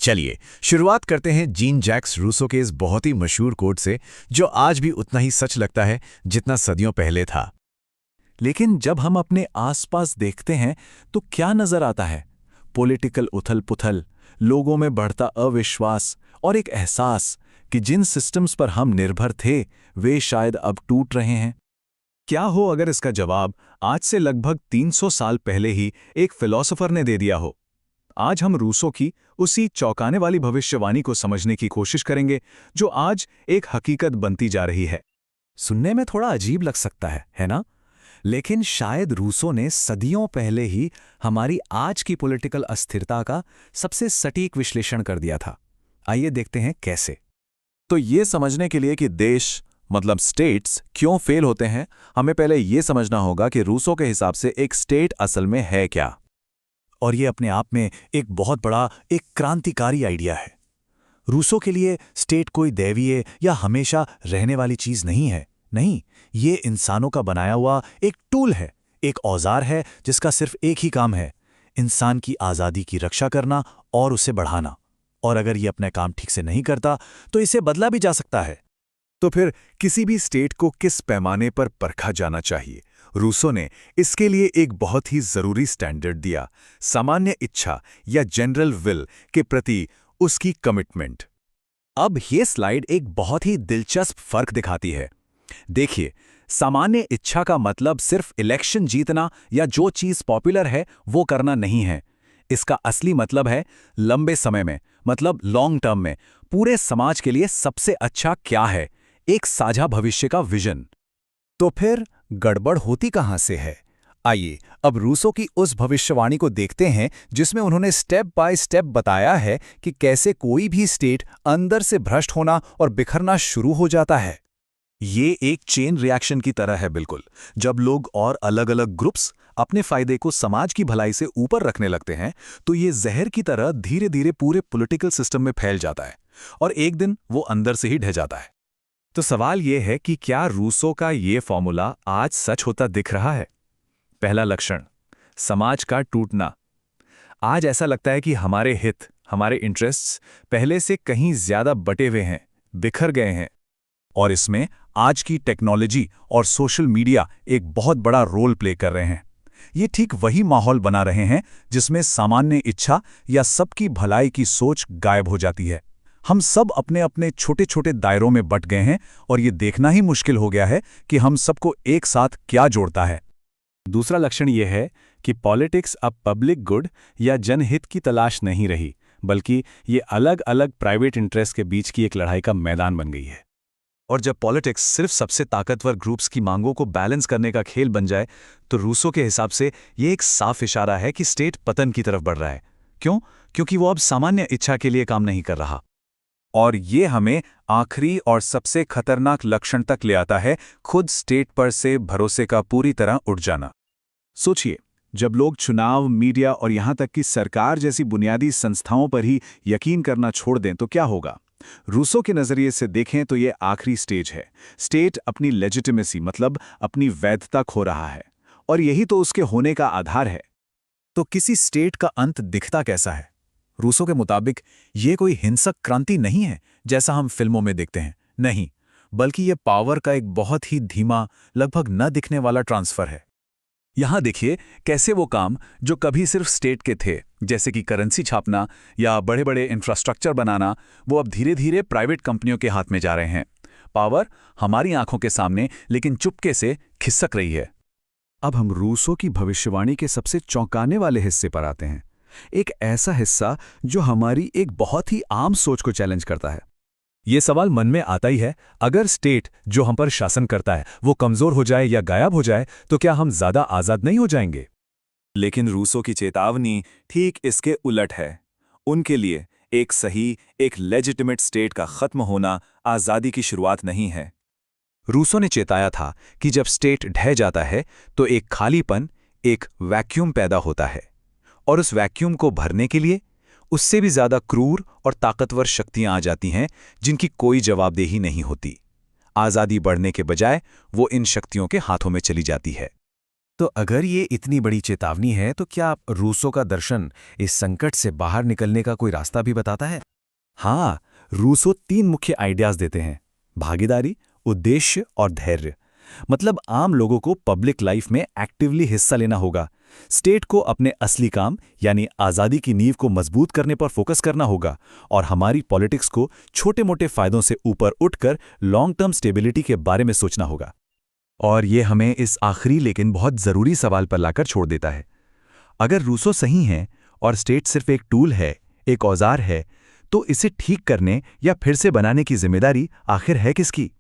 चलिए शुरुआत करते हैं जीन जैक्स रूसो के इस बहुत ही मशहूर कोट से, जो आज भी उतना ही सच लगता है जितना सदियों पहले था। लेकिन जब हम अपने आसपास देखते हैं तो क्या नजर आता है? पॉलिटिकल उथल-पुथल, लोगों में बढ़ता अविश्वास और एक एहसास कि जिन सिस्टम्स पर हम निर्भर थे वे शायद अब टूट रहे हैं। क्या हो अगर इसका जवाब आज से लगभग 300 साल पहले ही एक फिलॉसफर ने दे दिया हो? आज हम रूसो की उसी चौंकाने वाली भविष्यवाणी को समझने की कोशिश करेंगे जो आज एक हकीकत बनती जा रही है। सुनने में थोड़ा अजीब लग सकता है ना? लेकिन शायद रूसो ने सदियों पहले ही हमारी आज की पॉलिटिकल अस्थिरता का सबसे सटीक विश्लेषण कर दिया था। आइए देखते हैं कैसे। तो ये समझने के लिए कि देश मतलब स्टेट्स क्यों फेल होते हैं, हमें पहले ये समझना होगा कि रूसो के हिसाब से एक स्टेट असल में है क्या। और ये अपने आप में एक बहुत बड़ा, एक क्रांतिकारी आइडिया है। रूसो के लिए स्टेट कोई दैवीय या हमेशा रहने वाली चीज नहीं है। नहीं, ये इंसानों का बनाया हुआ एक टूल है, एक औजार है जिसका सिर्फ एक ही काम है, इंसान की आज़ादी की रक्षा करना और उसे बढ़ाना। और अगर ये अपने काम ठीक से नहीं करता तो इसे बदला भी जा सकता है। तो फिर किसी भी स्टेट को किस पैमाने पर परखा जाना चाहिए? रूसो ने इसके लिए एक बहुत ही जरूरी स्टैंडर्ड दिया, सामान्य इच्छा या जनरल विल के प्रति उसकी कमिटमेंट। अब ये स्लाइड एक बहुत ही दिलचस्प फर्क दिखाती है। देखिए, सामान्य इच्छा का मतलब सिर्फ इलेक्शन जीतना या जो चीज पॉपुलर है वो करना नहीं है। इसका असली मतलब है लंबे समय में, मतलब लॉन्ग टर्म में, पूरे समाज के लिए सबसे अच्छा क्या है, एक साझा भविष्य का विजन। तो फिर गड़बड़ होती कहां से है? आइए अब रूसो की उस भविष्यवाणी को देखते हैं जिसमें उन्होंने स्टेप बाय स्टेप बताया है कि कैसे कोई भी स्टेट अंदर से भ्रष्ट होना और बिखरना शुरू हो जाता है। ये एक चेन रिएक्शन की तरह है बिल्कुल। जब लोग और अलग-अलग ग्रुप्स अपने फायदे को समाज की भलाई से ऊपर रखने लगते हैं तो ये जहर की तरह धीरे धीरे पूरे पॉलिटिकल सिस्टम में फैल जाता है और एक दिन वो अंदर से ही ढह जाता है। तो सवाल ये है कि क्या रूसो का ये फॉर्मूला आज सच होता दिख रहा है? पहला लक्षण, समाज का टूटना। आज ऐसा लगता है कि हमारे हित, हमारे इंटरेस्ट्स पहले से कहीं ज्यादा बटे हुए हैं, बिखर गए हैं। और इसमें आज की टेक्नोलॉजी और सोशल मीडिया एक बहुत बड़ा रोल प्ले कर रहे हैं। ये ठीक वही माहौल बना रहे हैं जिसमें सामान्य इच्छा या सबकी भलाई की सोच गायब हो जाती है। हम सब अपने अपने छोटे छोटे दायरों में बट गए हैं और ये देखना ही मुश्किल हो गया है कि हम सबको एक साथ क्या जोड़ता है। दूसरा लक्षण यह है कि पॉलिटिक्स अब पब्लिक गुड या जनहित की तलाश नहीं रही, बल्कि ये अलग अलग प्राइवेट इंटरेस्ट के बीच की एक लड़ाई का मैदान बन गई है। और जब पॉलिटिक्स सिर्फ सबसे ताकतवर ग्रुप्स की मांगों को बैलेंस करने का खेल बन जाए तो रूसो के हिसाब से ये एक साफ इशारा है कि स्टेट पतन की तरफ बढ़ रहा है। क्यों? क्योंकि वो अब सामान्य इच्छा के लिए काम नहीं कर रहा। और ये हमें आखिरी और सबसे खतरनाक लक्षण तक ले आता है, खुद स्टेट पर से भरोसे का पूरी तरह उठ जाना। सोचिए, जब लोग चुनाव, मीडिया और यहां तक कि सरकार जैसी बुनियादी संस्थाओं पर ही यकीन करना छोड़ दें तो क्या होगा? रूसो के नजरिए से देखें तो ये आखिरी स्टेज है। स्टेट अपनी लेजिटिमेसी मतलब अपनी वैधता खो रहा है और यही तो उसके होने का आधार है। तो किसी स्टेट का अंत दिखता कैसा है? रूसो के मुताबिक ये कोई हिंसक क्रांति नहीं है जैसा हम फिल्मों में देखते हैं, नहीं, बल्कि ये पावर का एक बहुत ही धीमा, लगभग न दिखने वाला ट्रांसफर है। यहां देखिए कैसे वो काम जो कभी सिर्फ स्टेट के थे, जैसे कि करेंसी छापना या बड़े बड़े इंफ्रास्ट्रक्चर बनाना, वो अब धीरे धीरे प्राइवेट कंपनियों के हाथ में जा रहे हैं। पावर हमारी आंखों के सामने लेकिन चुपके से खिसक रही है। अब हम रूसो की भविष्यवाणी के सबसे चौंकाने वाले हिस्से पर आते हैं, एक ऐसा हिस्सा जो हमारी एक बहुत ही आम सोच को चैलेंज करता है। ये सवाल मन में आता ही है, अगर स्टेट जो हम पर शासन करता है वो कमजोर हो जाए या गायब हो जाए तो क्या हम ज्यादा आजाद नहीं हो जाएंगे? लेकिन रूसो की चेतावनी ठीक इसके उलट है। उनके लिए एक सही, एक लेजिटिमेट स्टेट का खत्म होना आजादी की शुरुआत नहीं है। रूसो ने चेताया था कि जब स्टेट ढह जाता है तो एक खालीपन, एक वैक्यूम पैदा होता है और उस वैक्यूम को भरने के लिए उससे भी ज्यादा क्रूर और ताकतवर शक्तियां आ जाती हैं जिनकी कोई जवाबदेही नहीं होती। आजादी बढ़ने के बजाय वो इन शक्तियों के हाथों में चली जाती है। तो अगर ये इतनी बड़ी चेतावनी है तो क्या रूसो का दर्शन इस संकट से बाहर निकलने का कोई रास्ता भी बताता है? हाँ, रूसो 3 मुख्य आइडियाज देते हैं: भागीदारी, उद्देश्य और धैर्य। मतलब आम लोगों को पब्लिक लाइफ में एक्टिवली हिस्सा लेना होगा। स्टेट को अपने असली काम यानी आज़ादी की नींव को मजबूत करने पर फोकस करना होगा और हमारी पॉलिटिक्स को छोटे-मोटे फायदों से ऊपर उठकर लॉन्ग टर्म स्टेबिलिटी के बारे में सोचना होगा। और ये हमें इस आखिरी लेकिन बहुत ज़रूरी सवाल पर लाकर छोड़ देता है। अगर रूसो सही हैं और स्टेट सिर्फ एक टूल है, एक औजार है, तो इसे ठीक करने या फिर से बनाने की जिम्मेदारी आखिर है किसकी?